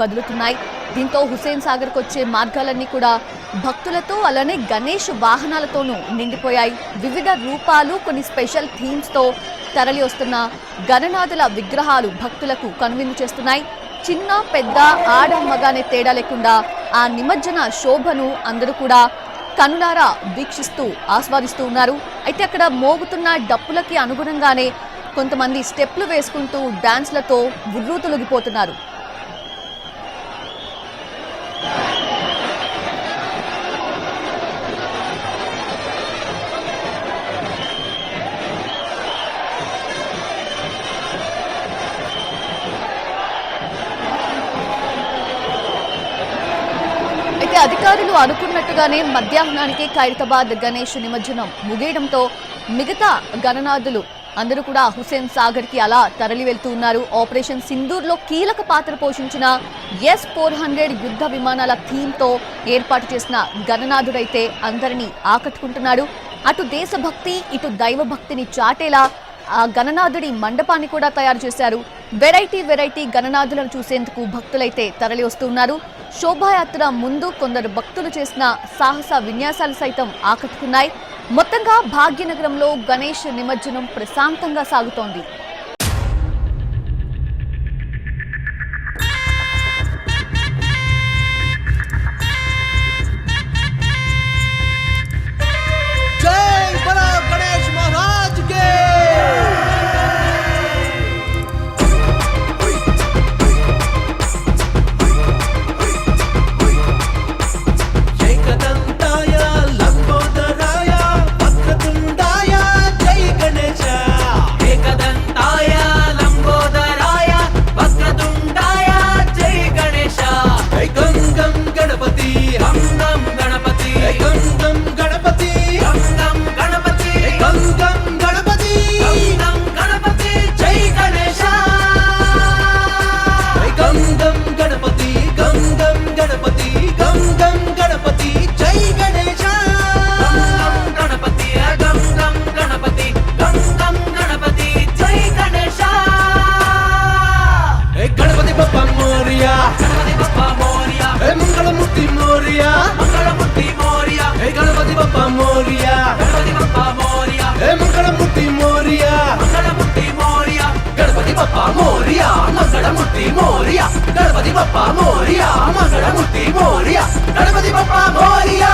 కదులుతున్నాయి. దీంతో హుస్సేన్ సాగర్కు వచ్చే మార్గాలన్నీ కూడా భక్తులతో అలానే గణేష్ వాహనాలతోనూ నిండిపోయాయి. వివిధ రూపాలు, కొన్ని స్పెషల్ థీమ్స్తో తరలి వస్తున్న గణనాథుల విగ్రహాలు భక్తులకు కనువిందు చేస్తున్నాయి. చిన్న పెద్ద ఆడ మగ అనే తేడా లేకుండా ఆ నిమజ్జన శోభను అందరూ కూడా కనులారా వీక్షిస్తూ ఆస్వాదిస్తూ ఉన్నారు. అయితే అక్కడ మోగుతున్న డప్పులకి అనుగుణంగానే కొంతమంది స్టెప్లు వేసుకుంటూ డాన్స్లతో ఉర్రూతలొగిపోతున్నారు. అధికారులు అనుకున్నట్టుగానే మధ్యాహ్నానికి ఖైరతాబాద్ గణేష్ నిమజ్జనం ముగియడంతో మిగతా గణనాథులు అందరూ కూడా హుస్సేన్ సాగర్ కి అలా తరలి వెళ్తూ ఉన్నారు. ఆపరేషన్ సింధూర్ లో కీలక పాత్ర పోషించిన S-400 యుద్ధ విమానాల థీమ్ తో ఏర్పాటు చేసిన గణనాథుడైతే అందరినీ ఆకట్టుకుంటున్నాడు. అటు దేశభక్తి, ఇటు దైవభక్తిని చాటేలా ఆ గణనాథుడి మండపాన్ని కూడా తయారు చేశారు. వెరైటీ గణనాథులను చూసేందుకు భక్తులైతే తరలి వస్తున్నారు. శోభాయాత్ర ముందు కొందరు భక్తులు చేసిన సాహస విన్యాసాలు సైతం ఆకట్టుకున్నాయి. మొత్తంగా భాగ్యనగరంలో గణేష్ నిమజ్జనం ప్రశాంతంగా సాగుతోంది. गणपति बप्पा मोरिया, गणपति बप्पा मोरिया।